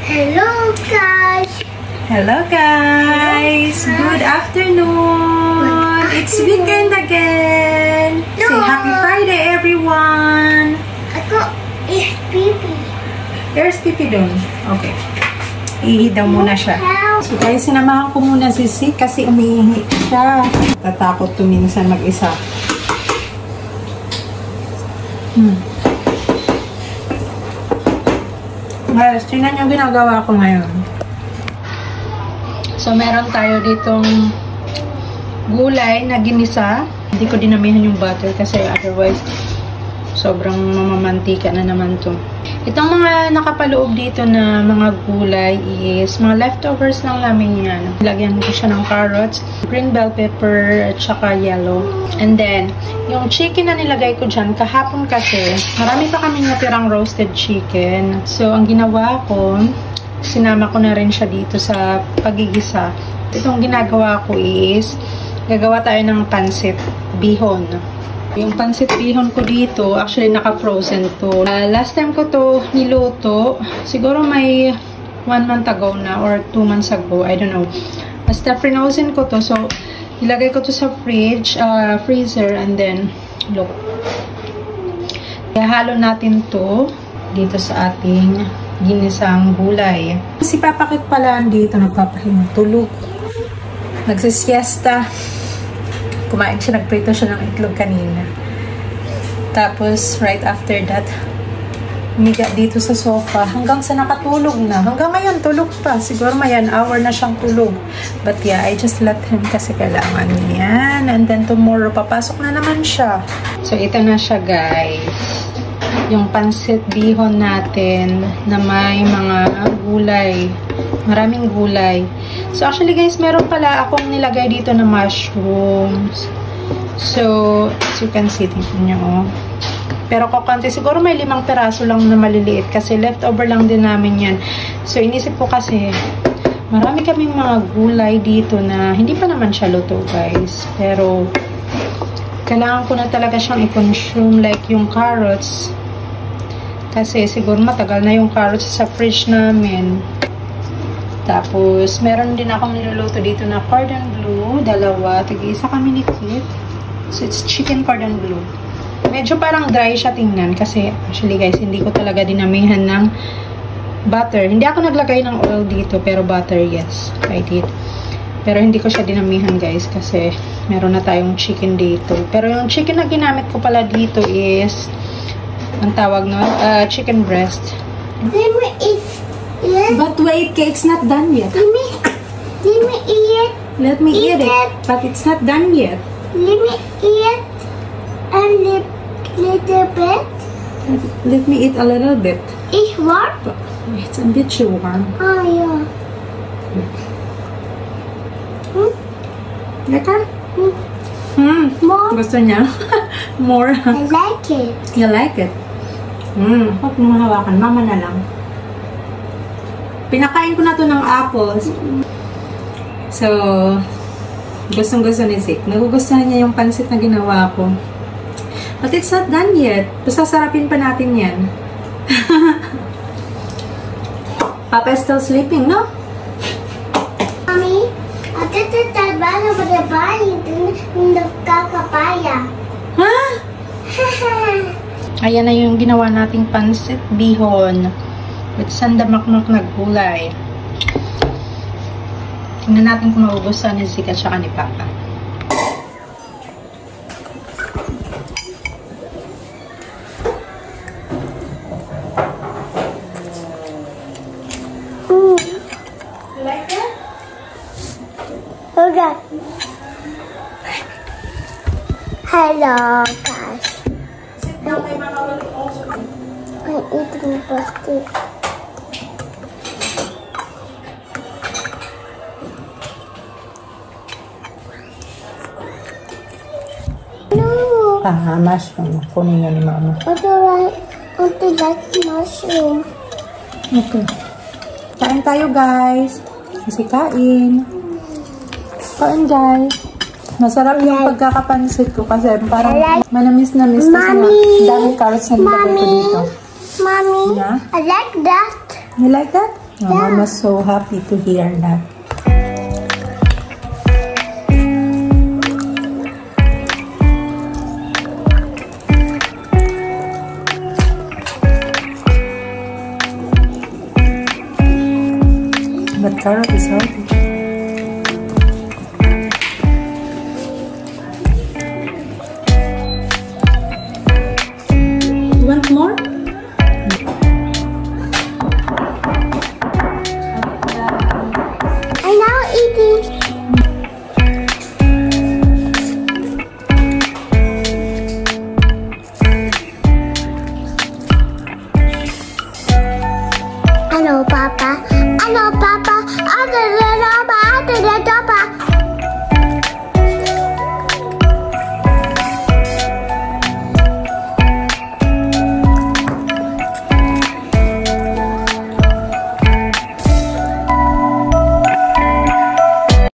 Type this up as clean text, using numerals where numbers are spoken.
Hello guys! Hello guys! Good afternoon! It's weekend again! No. Say happy Friday everyone! Ako is Pipi. There's Pipi doon. Okay. Ihi daw muna siya. So guys, sinamahan ko muna si Sik kasi umiihi siya. Tatakot to minsan mag-isa. Guys, tingnan yung ginagawa ko ngayon. So, meron tayo ditong gulay na ginisa. Hindi ko dinamihan yung butter kasi otherwise sobrang mamamantika na naman to. Itong mga nakapaloob dito na mga gulay is mga leftovers lang namin yan. Lagyan ko siya ng carrots, green bell pepper, at saka yellow. And then, yung chicken na nilagay ko dyan, kahapon kasi, marami pa kaming natirang roasted chicken. So, ang ginawa ko, sinama ko na rin siya dito sa pagigisa. Itong ginagawa ko is, gagawa tayo ng pansit bihon. Yung pansit bihon ko dito, actually naka-frozen to. Last time ko to niluto, siguro may 1 month ago na or 2 months ago, I don't know. Basta frozen ko to, so ilagay ko to sa freezer, and then, look. Ihalo natin to dito sa ating ginisang gulay. Si Papa Kit pala dito, nagpapahinga, tulog. Nagsisiesta. Kumain siya, nagprito siya ng itlog kanina. Tapos, right after that, umiga dito sa sofa. Hanggang sa nakatulog na. Hanggang ngayon, tulog pa. Siguro may an hour na siyang tulog. But yeah, I just let him kasi kailangan niyan. And then tomorrow, papasok na naman siya. So, ito na siya, guys. Yung pansit bihon natin na may mga gulay. Maraming gulay. So, actually guys, meron pala akong nilagay dito na mushrooms. So, as you can see, tingnan nyo, oh. Pero kakunti, siguro may 5 peraso lang na maliliit kasi leftover lang din namin yan. So, inisip ko kasi, marami kaming mga gulay dito na hindi pa naman siya luto, guys. Pero, kailangan ko na talaga siyang i-consume, like yung carrots. Kasi siguro matagal na yung carrots sa fridge namin. Tapos, meron din akong niluluto dito na cordon bleu. 2. Tig-isa kami ni Kit. So, it's chicken cordon bleu. Medyo parang dry siya tingnan. Kasi, actually guys, hindi ko talaga dinamihan ng butter. Hindi ako naglagay ng oil dito. Pero butter, yes. I did. Pero hindi ko siya dinamihan guys. Kasi, meron na tayong chicken dito. Pero yung chicken na ginamit ko pala dito is, ang tawag nun, chicken breast. But wait, cake's not done yet. Let me eat. Let me eat it. But it's not done yet. Let me eat a little bit. Let me eat a little bit. It's warm? It's a bit too warm. Oh, yeah. Lekker? More? Gusto niya? More. I like it. You like it? Huwag mo hawakan. Mama na lang. Pinakain ko na to ng apples. So, gustong-gusto ni Sik. Nagugustuhan niya yung pansit na ginawa ko. But it's not done yet. Basta sarapin pa natin yan. Papa is still sleeping, no? Mommy, I did that bana with the body in the kakapaya. Ha? Ayan na yung ginawa nating pansit bihon. With sandamakmak na gulay. Tingnan natin kung magugustuhan ni Sik at saka ni Papa. You like that? Okay. Hello, guys. Sit down kay Mama will also eat. I'm eating plastic. Mushroom. Kunin niya ni Mama. I don't like mushroom. Okay. Kain tayo, guys. Kasi kain. Kain, guys. Masarap yung pagkakapansit ko kasi parang manamis-namis kasi nga daming carrots na nilagay ko dito. Mommy, Yeah? I like that. You like that? Mama's so happy to hear that. But Carol is healthy. You want more? I now eating. Hello, Papa. Hello, Papa.